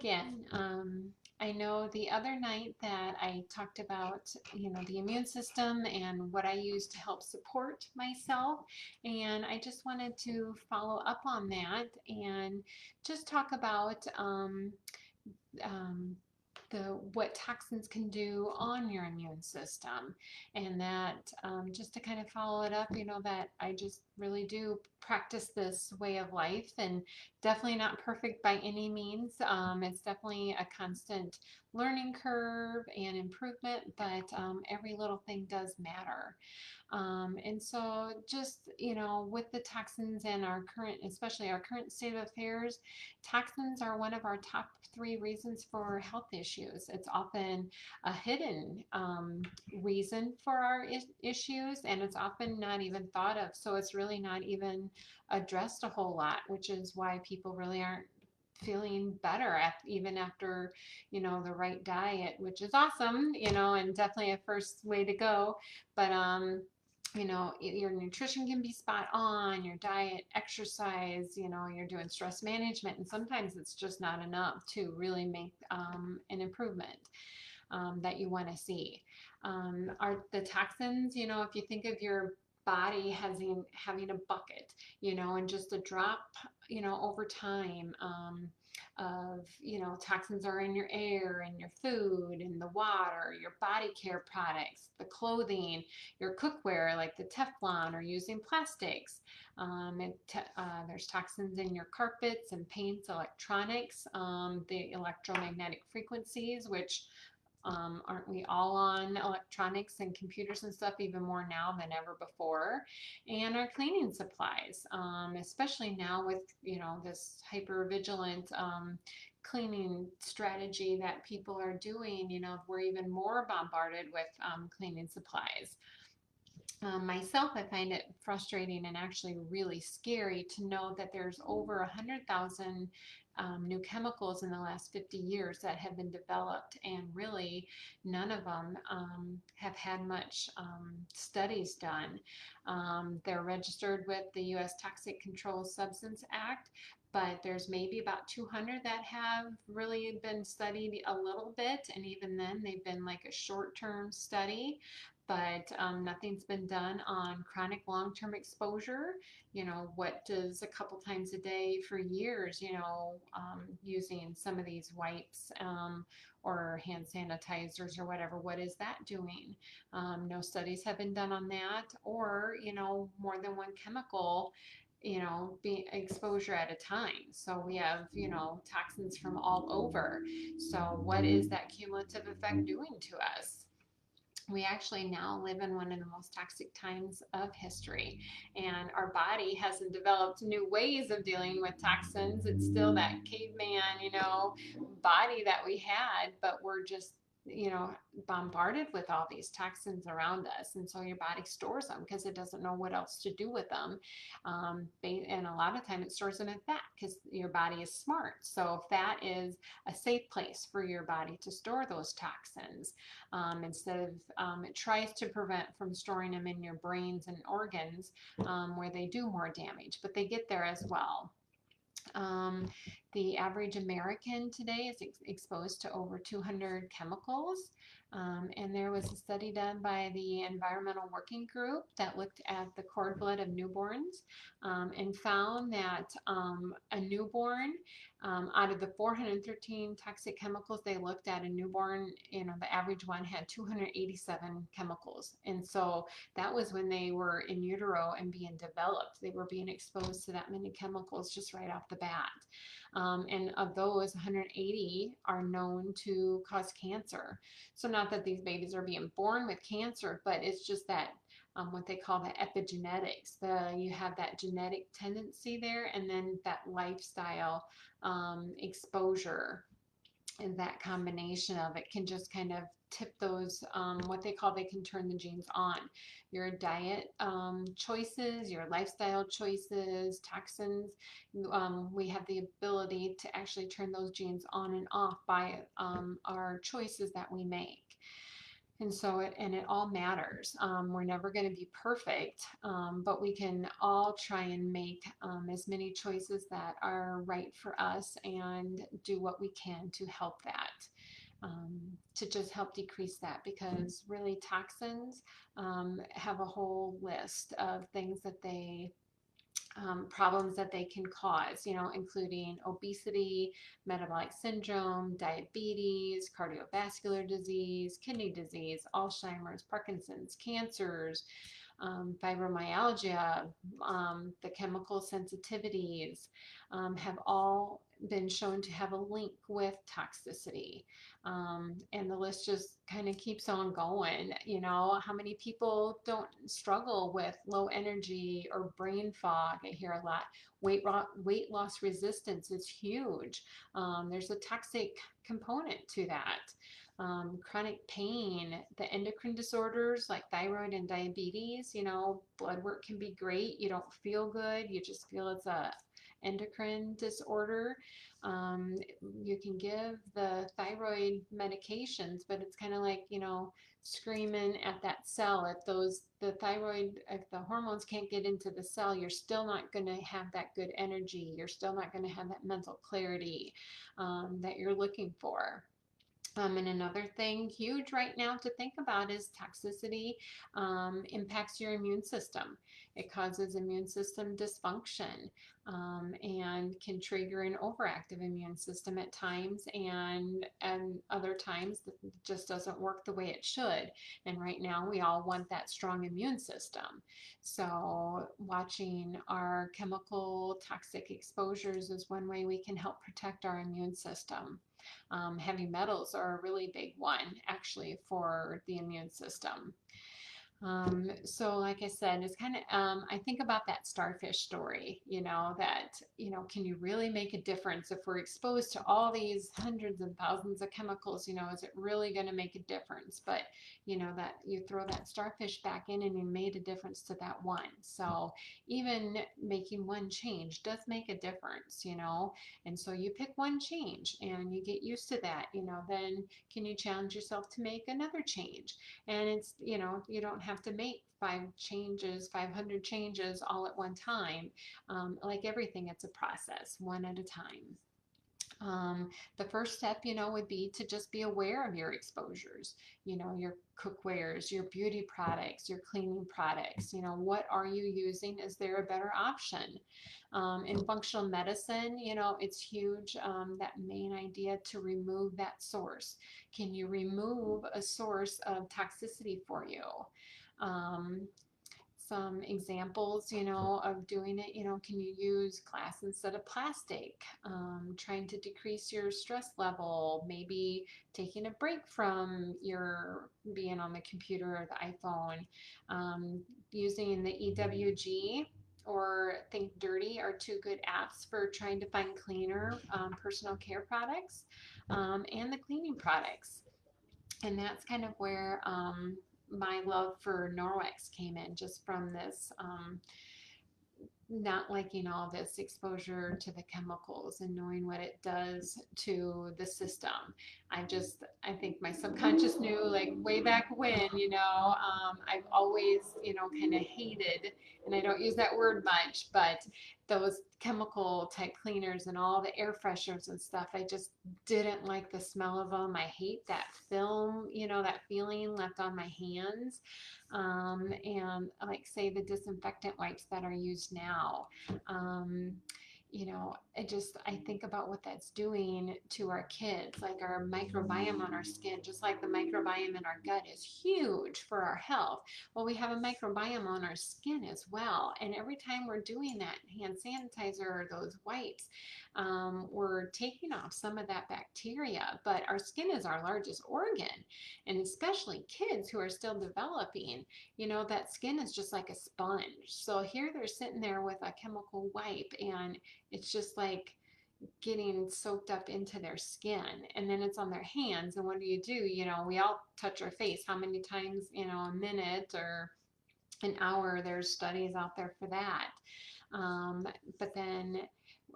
again. I know the other night that I talked about, the immune system and what I use to help support myself. And I just wanted to follow up on that and just talk about um, the what toxins can do on your immune system, and that just to kind of follow it up, that I just really do practice this way of life, and definitely not perfect by any means. It's definitely a constant learning curve and improvement, but every little thing does matter. And so just, with the toxins and our current, especially our current state of affairs, toxins are one of our top three reasons for health issues. It's often a hidden reason for our issues, and it's often not even thought of. So it's really not even addressed a whole lot, which is why people really aren't feeling better even after the right diet, which is awesome, and definitely a first way to go. But your nutrition can be spot on, your diet, exercise, you're doing stress management, and sometimes it's just not enough to really make an improvement that you want to see. Are the toxins, if you think of your body having a bucket, and just a drop, over time, of, toxins are in your air and your food and the water, your body care products, the clothing, your cookware like the Teflon or using plastics. There's toxins in your carpets and paints, electronics, the electromagnetic frequencies, which aren't we all on electronics and computers and stuff even more now than ever before? And our cleaning supplies, especially now with, this hyper vigilant cleaning strategy that people are doing, we're even more bombarded with cleaning supplies. Myself, I find it frustrating and actually really scary to know that there's over 100,000 new chemicals in the last 50 years that have been developed, and really none of them have had much studies done. They're registered with the U.S. Toxic Control Substance Act, but there's maybe about 200 that have really been studied a little bit, and even then they've been like a short-term study. But nothing's been done on chronic long-term exposure. What does a couple times a day for years, using some of these wipes or hand sanitizers or whatever, what is that doing? No studies have been done on that, or, more than one chemical, be exposure at a time. So we have, toxins from all over. So what is that cumulative effect doing to us? We actually now live in one of the most toxic times of history, and our body hasn't developed new ways of dealing with toxins. It's still that caveman, body that we had, but we're just, bombarded with all these toxins around us. And so your body stores them because it doesn't know what else to do with them. And a lot of time it stores them in fat because your body is smart. So fat is a safe place for your body to store those toxins. Instead of it tries to prevent from storing them in your brains and organs, where they do more damage, but they get there as well. Um, the average American today is exposed to over 200 chemicals. And there was a study done by the Environmental Working Group that looked at the cord blood of newborns, and found that a newborn, out of the 413 toxic chemicals they looked at, a newborn, the average one had 287 chemicals. And so that was when they were in utero and being developed. They were being exposed to that many chemicals just right off the bat. And of those, 180 are known to cause cancer. So not that these babies are being born with cancer, but it's just that what they call the epigenetics. You have that genetic tendency there, and then that lifestyle exposure, and that combination of it can just kind of tip those, they can turn the genes on. Your diet choices, your lifestyle choices, toxins, we have the ability to actually turn those genes on and off by our choices that we make. And so it all matters. We're never going to be perfect, but we can all try and make as many choices that are right for us and do what we can to help that. To just help decrease that, because really toxins have a whole list of things that they problems that they can cause, including obesity, metabolic syndrome, diabetes, cardiovascular disease, kidney disease, Alzheimer's, Parkinson's, cancers, fibromyalgia, the chemical sensitivities have all been shown to have a link with toxicity. And the list just kind of keeps on going. How many people don't struggle with low energy or brain fog? I hear a lot. Weight loss resistance is huge. There's a toxic component to that. Chronic pain, the endocrine disorders like thyroid and diabetes, blood work can be great. You don't feel good. You just feel it's a endocrine disorder. You can give the thyroid medications, but it's kind of like, screaming at that cell. If the hormones can't get into the cell, you're still not going to have that good energy. You're still not going to have that mental clarity that you're looking for. And another thing huge right now to think about is toxicity impacts your immune system. It causes immune system dysfunction and can trigger an overactive immune system at times, and other times it just doesn't work the way it should. And right now we all want that strong immune system. So watching our chemical toxic exposures is one way we can help protect our immune system. Heavy metals are a really big one, actually, for the immune system. So like I said, it's kind of, I think about that starfish story, can you really make a difference if we're exposed to all these hundreds and thousands of chemicals, is it really going to make a difference? But, that you throw that starfish back in and you made a difference to that one. So even making one change does make a difference, and so you pick one change and you get used to that, then can you challenge yourself to make another change? And it's, you don't have to make 500 changes all at one time. Like everything, it's a process, one at a time. The first step, would be to just be aware of your exposures, your cookwares, your beauty products, your cleaning products, what are you using? Is there a better option? In functional medicine, it's huge, that main idea to remove that source. Can you remove a source of toxicity for you? Some examples, of doing it, can you use glass instead of plastic? Trying to decrease your stress level, maybe taking a break from your being on the computer or the iPhone. Using the EWG or Think Dirty are two good apps for trying to find cleaner personal care products and the cleaning products. And that's kind of where my love for Norwex came in, just from this not liking all this exposure to the chemicals and knowing what it does to the system. I think my subconscious knew, like way back when, I've always, kind of hated, and I don't use that word much, but those chemical type cleaners and all the air fresheners and stuff, I just didn't like the smell of them. I hate that film, that feeling left on my hands. And like say the disinfectant wipes that are used now. I think about what that's doing to our kids, like our microbiome on our skin, just like the microbiome in our gut is huge for our health. Well, we have a microbiome on our skin as well. And every time we're doing that hand sanitizer or those wipes, we're taking off some of that bacteria. But our skin is our largest organ, and especially kids who are still developing, that skin is just like a sponge. So here they're sitting there with a chemical wipe, and it's just like getting soaked up into their skin, and then it's on their hands. And what do? We all touch our face how many times, a minute or an hour? There's studies out there for that. But then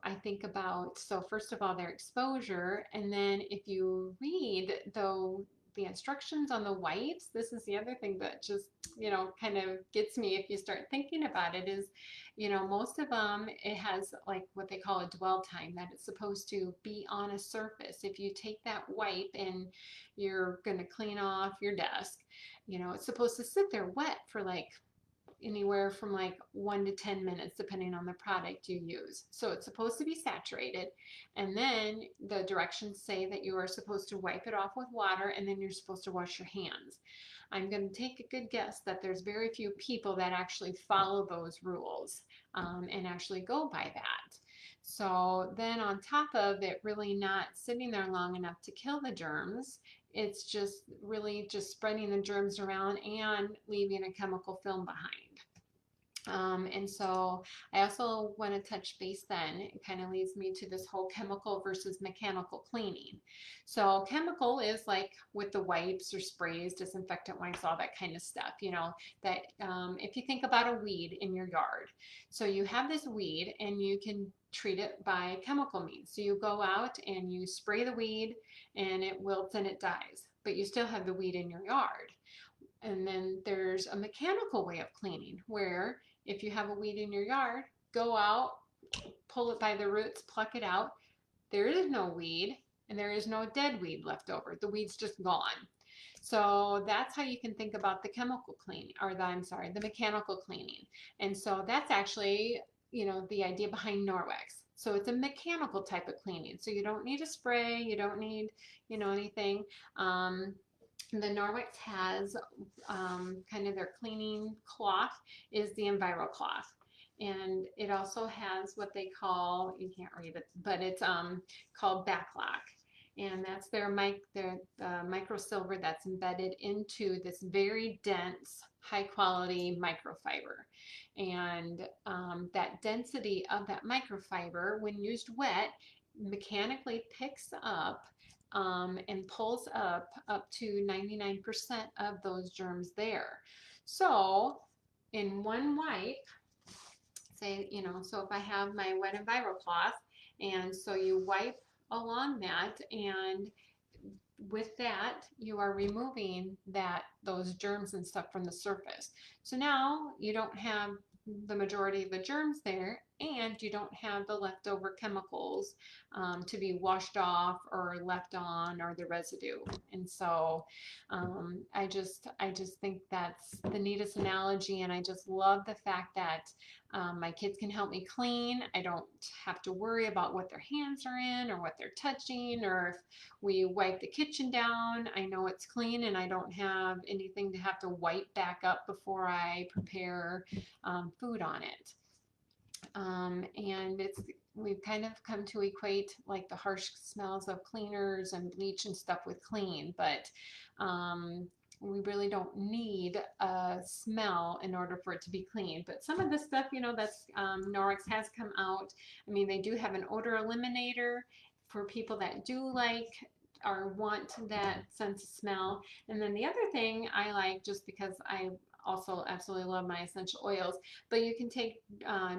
I think about, so first of all, their exposure, and then if you read though the instructions on the wipes, this is the other thing that just, kind of gets me if you start thinking about it is, most of them, it has like what they call a dwell time, that it's supposed to be on a surface. If you take that wipe and you're going to clean off your desk, it's supposed to sit there wet for like anywhere from like 1 to 10 minutes depending on the product you use. So it's supposed to be saturated, and then the directions say that you are supposed to wipe it off with water, and then you're supposed to wash your hands. I'm going to take a good guess that there's very few people that actually follow those rules and actually go by that. So then on top of it really not sitting there long enough to kill the germs, it's just really just spreading the germs around and leaving a chemical film behind. And so I also want to touch base then. It kind of leads me to this whole chemical versus mechanical cleaning. So chemical is like with the wipes or sprays, disinfectant wipes, all that kind of stuff, that if you think about a weed in your yard. So you have this weed and you can treat it by chemical means. So you go out and you spray the weed and it wilts and it dies, but you still have the weed in your yard. And then there's a mechanical way of cleaning where if you have a weed in your yard, go out, pull it by the roots, pluck it out. There is no weed and there is no dead weed left over. The weed's just gone. So that's how you can think about the chemical cleaning, or the mechanical cleaning. And so that's actually, the idea behind Norwex. So it's a mechanical type of cleaning. So you don't need a spray, you don't need, anything. The Norwex has kind of their cleaning cloth is the Enviro cloth. And it also has what they call, you can't read it, but it's called backlock. And that's their microsilver that's embedded into this very dense, high quality microfiber. And that density of that microfiber, when used wet, mechanically picks up and pulls up to 99% of those germs there. So in one wipe, say, so if I have my wet Enviro cloth, and so you wipe along that, and with that you are removing those germs and stuff from the surface. So now you don't have the majority of the germs there, and you don't have the leftover chemicals to be washed off or left on, or the residue. And so I just think that's the neatest analogy, and I just love the fact that my kids can help me clean. I don't have to worry about what their hands are in or what they're touching, or if we wipe the kitchen down, I know it's clean and I don't have anything to have to wipe back up before I prepare food on it. And we've kind of come to equate like the harsh smells of cleaners and bleach and stuff with clean, but we really don't need a smell in order for it to be clean. But some of the stuff, that's Norwex has come out. I mean, they do have an odor eliminator for people that do like or want that sense of smell. And then the other thing I like, just because I also absolutely love my essential oils, but you can take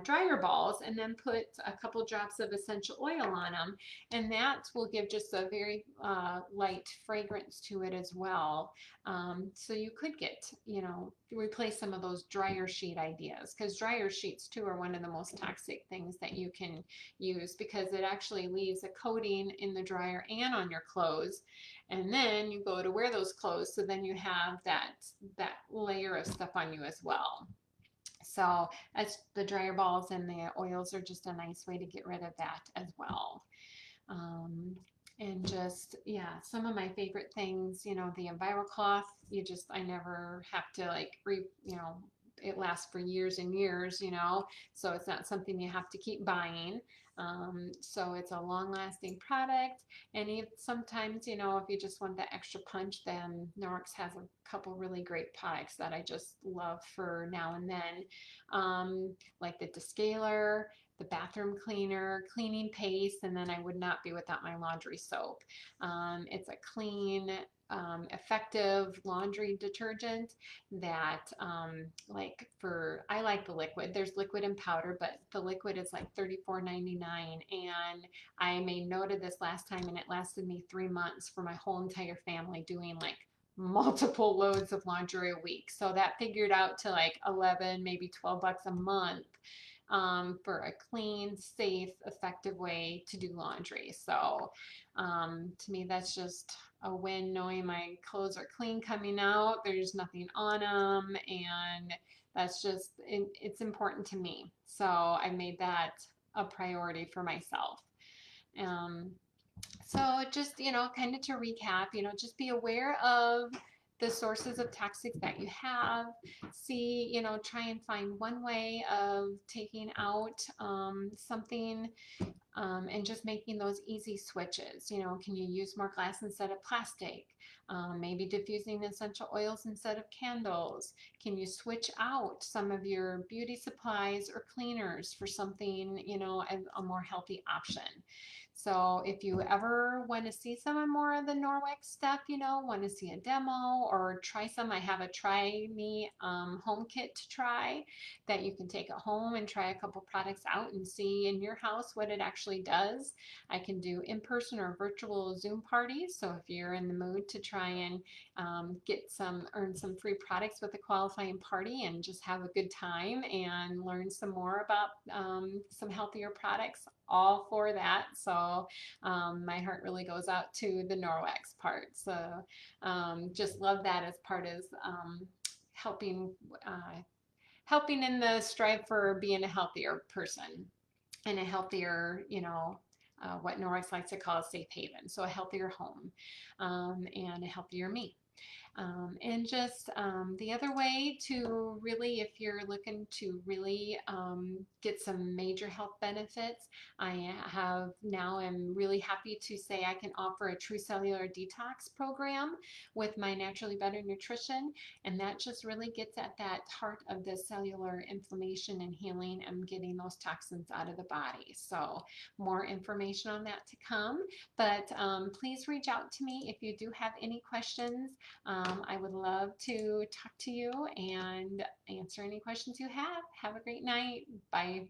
dryer balls and then put a couple drops of essential oil on them, and that will give just a very light fragrance to it as well. So you could get, replace some of those dryer sheet ideas, because dryer sheets too are one of the most toxic things that you can use, because it actually leaves a coating in the dryer and on your clothes, and then you go to wear those clothes, so then you have that layer of stuff on you as well. So as the dryer balls and the oils are just a nice way to get rid of that as well. And just, yeah, some of my favorite things, the Enviro cloth, I never have to like it lasts for years and years, so it's not something you have to keep buying. So it's a long-lasting product, and sometimes, if you just want that extra punch, then Norwex has a couple really great products that I just love for now and then, like the descaler, the bathroom cleaner, cleaning paste, and then I would not be without my laundry soap. It's a clean, effective laundry detergent that I like the liquid. There's liquid and powder, but the liquid is like $34.99. And I made note of this last time, and it lasted me 3 months for my whole entire family, doing like multiple loads of laundry a week. So that figured out to like 11, maybe $12 a month, for a clean, safe, effective way to do laundry. So to me, that's just a win, knowing my clothes are clean coming out, there's nothing on them, and that's just, it's important to me. So I made that a priority for myself. Um, so just, kind of to recap, just be aware of the sources of toxics that you have. See, try and find one way of taking out something, and just making those easy switches. Can you use more glass instead of plastic? Maybe diffusing essential oils instead of candles. Can you switch out some of your beauty supplies or cleaners for something, a more healthy option? So if you ever want to see some more of the Norwex stuff, want to see a demo or try some, I have a Try Me home kit to try that you can take at home and try a couple products out and see in your house what it actually does. I can do in-person or virtual Zoom parties. So if you're in the mood to try and earn some free products with a qualifying party and just have a good time and learn some more about some healthier products, all for that. So my heart really goes out to the Norwex part. So just love that as part of helping helping in the strive for being a healthier person and a healthier, what Norwex likes to call a safe haven. So a healthier home, and a healthier me. And just the other way to really, if you're looking to really get some major health benefits, I have now am really happy to say I can offer a true cellular detox program with my Naturally Better Nutrition. And that just really gets at that heart of the cellular inflammation and healing and getting those toxins out of the body. So more information on that to come. But please reach out to me if you do have any questions. I would love to talk to you and answer any questions you have. Have a great night. Bye.